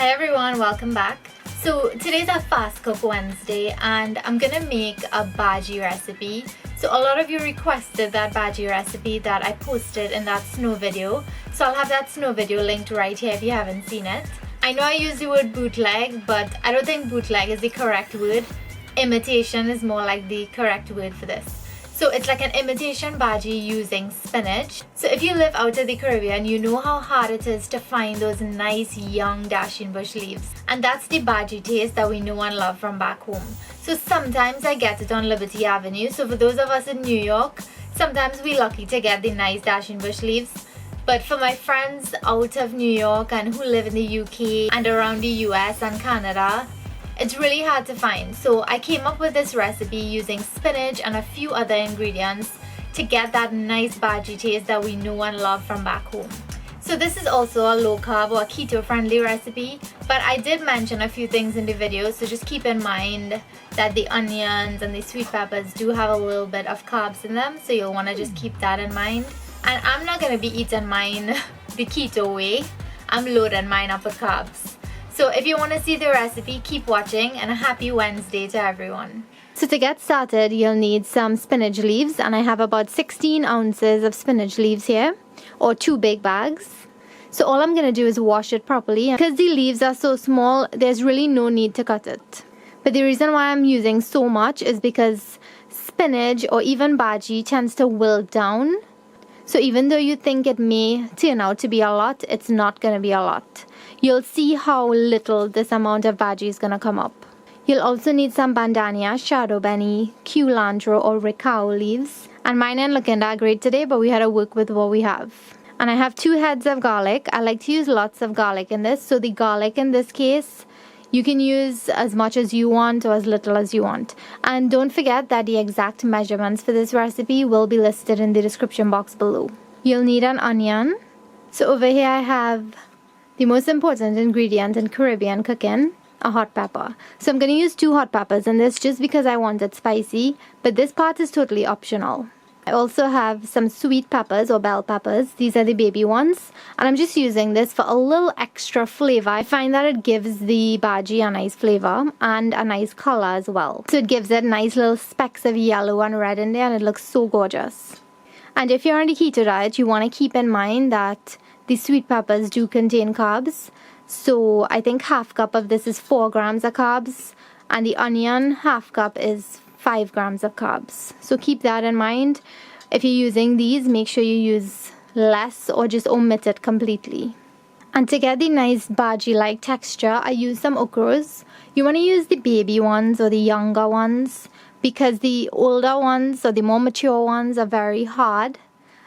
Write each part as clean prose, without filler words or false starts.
Hi everyone, welcome back. So today's a fast cook Wednesday and I'm gonna make a bhaji recipe. So a lot of you requested that bhaji recipe that I posted in that snow video. So I'll have that snow video linked right here if you haven't seen it. I know I use the word bootleg, but I don't think bootleg is the correct word. Imitation is more like the correct word for this. So it's like an imitation bhaji using spinach. So if you live out of the Caribbean, you know how hard it is to find those nice young dasheen bush leaves. And that's the bhaji taste that we know and love from back home. So sometimes I get it on Liberty Avenue. So for those of us in New York, sometimes we're lucky to get the nice dasheen bush leaves. But for my friends out of New York and who live in the UK and around the US and Canada, it's really hard to find. So I came up with this recipe using spinach and a few other ingredients to get that nice bhaji taste that we know and love from back home. So this is also a low carb or keto friendly recipe, but I did mention a few things in the video, so just keep in mind that the onions and the sweet peppers do have a little bit of carbs in them, so you'll want to just keep that in mind. And I'm not going to be eating mine the keto way. I'm loading mine up with carbs. So if you want to see the recipe, keep watching, and a happy Wednesday to everyone. So to get started, you'll need some spinach leaves, and I have about 16 ounces of spinach leaves here, or 2 big bags. So all I'm going to do is wash it properly. Because the leaves are so small, there's really no need to cut it. But the reason why I'm using so much is because spinach or even bhaji tends to wilt down. So even though you think it may turn out to be a lot, it's not going to be a lot. You'll see how little this amount of bhaji is going to come up. You'll also need some Bandhani, Shadon Beni, culantro or ricao leaves. And mine ain't looking that great today, but we had to work with what we have. And I have 2 heads of garlic. I like to use lots of garlic in this. So the garlic in this case, you can use as much as you want or as little as you want. And don't forget that the exact measurements for this recipe will be listed in the description box below. You'll need an onion. So over here I have the most important ingredient in Caribbean cooking, a hot pepper. So I'm going to use 2 hot peppers in this just because I want it spicy, but this part is totally optional. I also have some sweet peppers or bell peppers. These are the baby ones, and I'm just using this for a little extra flavor. I find that it gives the bhaji a nice flavor and a nice color as well. So it gives it nice little specks of yellow and red in there, and it looks so gorgeous. And if you're on the keto diet, you want to keep in mind that the sweet peppers do contain carbs. So I think half cup of this is 4 grams of carbs, and the onion half cup is 5 grams of carbs. So keep that in mind. If you're using these, make sure you use less or just omit it completely. And to get the nice bhaji-like texture, I use some Ochroes. You want to use the baby ones or the younger ones, because the older ones or the more mature ones are very hard.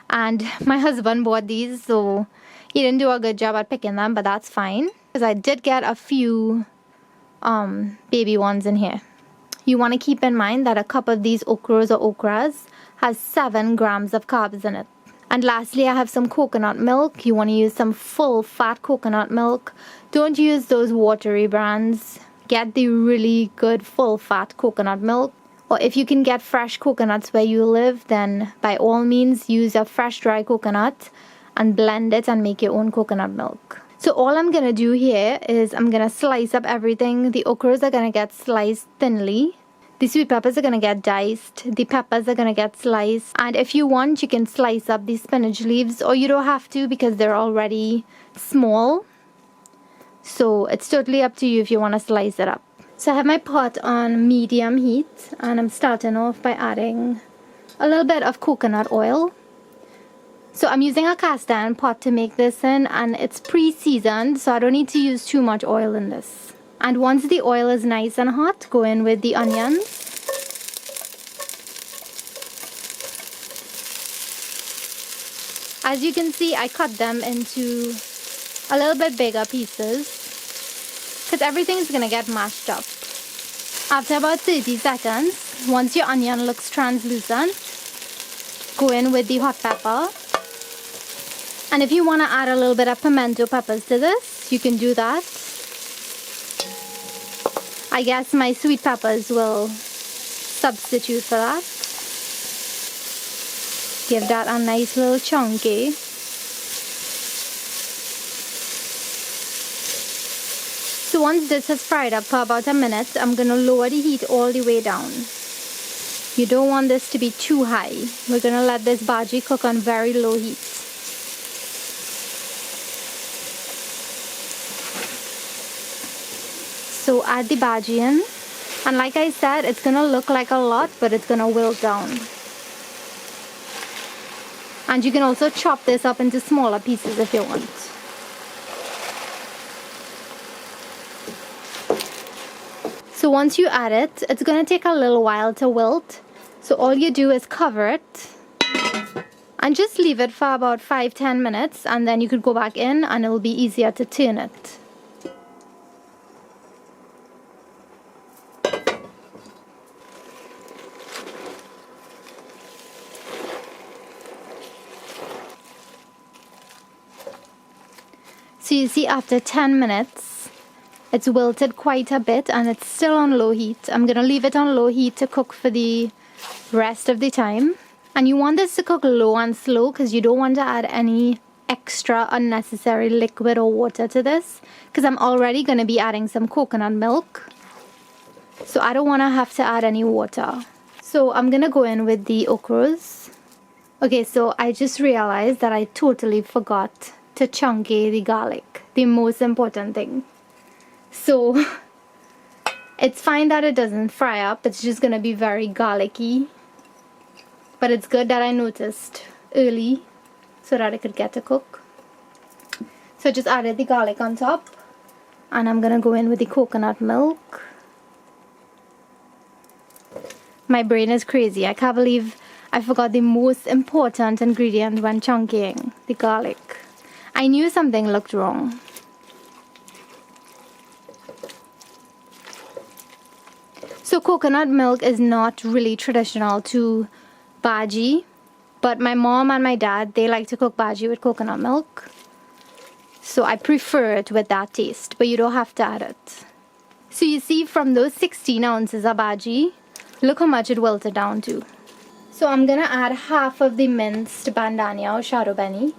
And my husband bought these, so he didn't do a good job at picking them, but that's fine. Because I did get a few baby ones in here. You want to keep in mind that a cup of these Ochroes or Okras has 7 grams of carbs in it. And lastly, I have some coconut milk. You want to use some full fat coconut milk. Don't use those watery brands. Get the really good full fat coconut milk. Or if you can get fresh coconuts where you live, then by all means use a fresh dry coconut and blend it and make your own coconut milk. So all I'm going to do here is I'm going to slice up everything. The Ochroes are going to get sliced thinly. The sweet peppers are going to get diced. The peppers are going to get sliced. And if you want, you can slice up the spinach leaves, or you don't have to because they're already small. So it's totally up to you if you want to slice it up. So I have my pot on medium heat, and I'm starting off by adding a little bit of coconut oil. So I'm using a cast iron pot to make this in, and it's pre-seasoned, so I don't need to use too much oil in this. And once the oil is nice and hot, go in with the onions. As you can see, I cut them into a little bit bigger pieces because everything is going to get mashed up. After about 30 seconds, once your onion looks translucent, go in with the hot pepper. And if you want to add a little bit of pimento peppers to this, you can do that. I guess my sweet peppers will substitute for that. Give that a nice little chunky. So once this has fried up for about a minute, I'm going to lower the heat all the way down. You don't want this to be too high. We're going to let this bhaji cook on very low heat. So add the bhaji in. And like I said, it's going to look like a lot, but it's going to wilt down. And you can also chop this up into smaller pieces if you want. So once you add it, it's going to take a little while to wilt. So all you do is cover it and just leave it for about 5-10 minutes, and then you could go back in and it will be easier to turn it. So you see, after 10 minutes, it's wilted quite a bit and it's still on low heat. I'm going to leave it on low heat to cook for the rest of the time. And you want this to cook low and slow because you don't want to add any extra unnecessary liquid or water to this, because I'm already going to be adding some coconut milk. So I don't want to have to add any water. So I'm going to go in with the Ochroes. Okay, so I just realized that I totally forgot to chunky the garlic, the most important thing. So it's fine that it doesn't fry up, it's just gonna be very garlicky, but it's good that I noticed early so that I could get to cook. So I just added the garlic on top, and I'm gonna go in with the coconut milk. My brain is crazy. I can't believe I forgot the most important ingredient when chunking, the garlic. I knew something looked wrong. So coconut milk is not really traditional to bhaji, but my mom and my dad, they like to cook bhaji with coconut milk. So I prefer it with that taste, but you don't have to add it. So you see, from those 16 ounces of bhaji, look how much it wilted down to. So I'm gonna add half of the minced bandhani or Shadon Beni.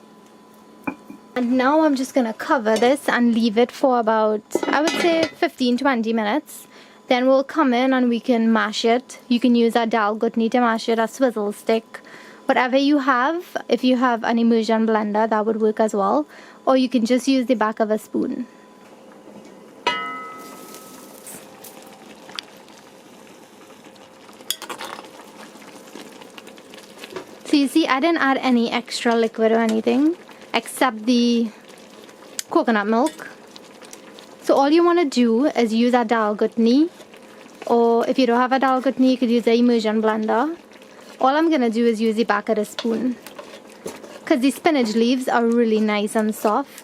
And now I'm just going to cover this and leave it for about, I would say, 15-20 minutes. Then we'll come in and we can mash it. You can use a dal gutni to mash it, a swizzle stick, whatever you have. If you have an immersion blender, that would work as well. Or you can just use the back of a spoon. So you see, I didn't add any extra liquid or anything, except the coconut milk. So all you want to do is use a dal gutni, or if you don't have a dal gutni, you could use the immersion blender. All I'm going to do is use the back of the spoon, because the spinach leaves are really nice and soft.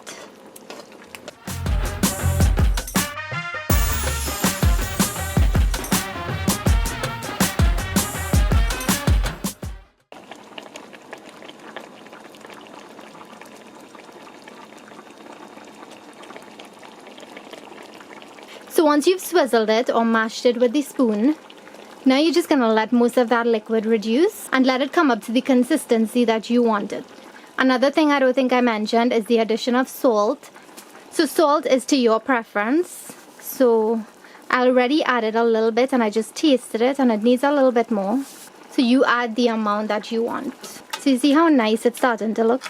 So once you've swizzled it or mashed it with the spoon, now you're just going to let most of that liquid reduce and let it come up to the consistency that you want it. Another thing I don't think I mentioned is the addition of salt. So salt is to your preference. So I already added a little bit and I just tasted it and it needs a little bit more. So you add the amount that you want. So you see how nice it's starting to look.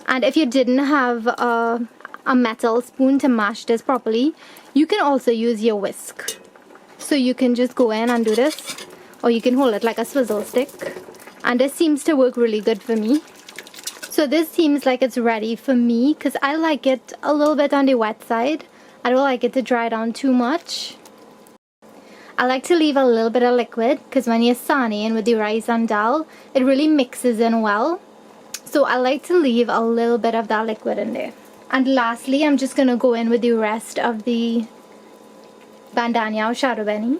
And if you didn't have a metal spoon to mash this properly, you can also use your whisk. So you can just go in and do this, or you can hold it like a swizzle stick, and this seems to work really good for me. So this seems like it's ready for me because I like it a little bit on the wet side. I don't like it to dry down too much. I like to leave a little bit of liquid because when you're sarning with the rice and dal, it really mixes in well. So I like to leave a little bit of that liquid in there. And lastly, I'm just going to go in with the rest of the Bandhani or Shadon Beni.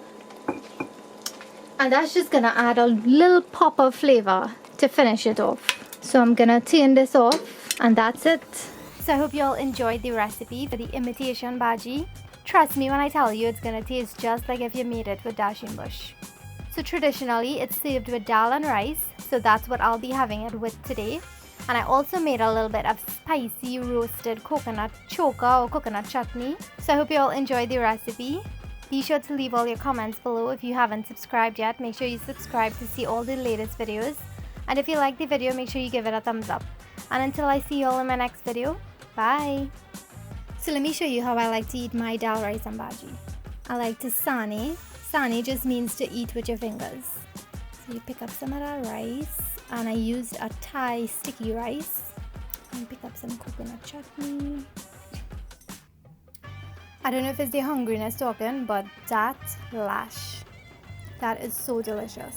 And that's just going to add a little pop of flavor to finish it off. So I'm going to turn this off, and that's it. So I hope you all enjoyed the recipe for the imitation bhaji. Trust me when I tell you it's going to taste just like if you made it with dasheen bush. So traditionally it's served with dal and rice, so that's what I'll be having it with today. And I also made a little bit of spicy roasted coconut choka or coconut chutney. So I hope you all enjoyed the recipe. Be sure to leave all your comments below. If you haven't subscribed yet, make sure you subscribe to see all the latest videos. And if you like the video, make sure you give it a thumbs up. And until I see you all in my next video, bye. So let me show you how I like to eat my dal rice and bhaji. I like to sane. Sane just means to eat with your fingers. So you pick up some of that rice, and I used a Thai sticky rice. And pick up some coconut chutney. I don't know if it's the hungriness talking, but that is so delicious.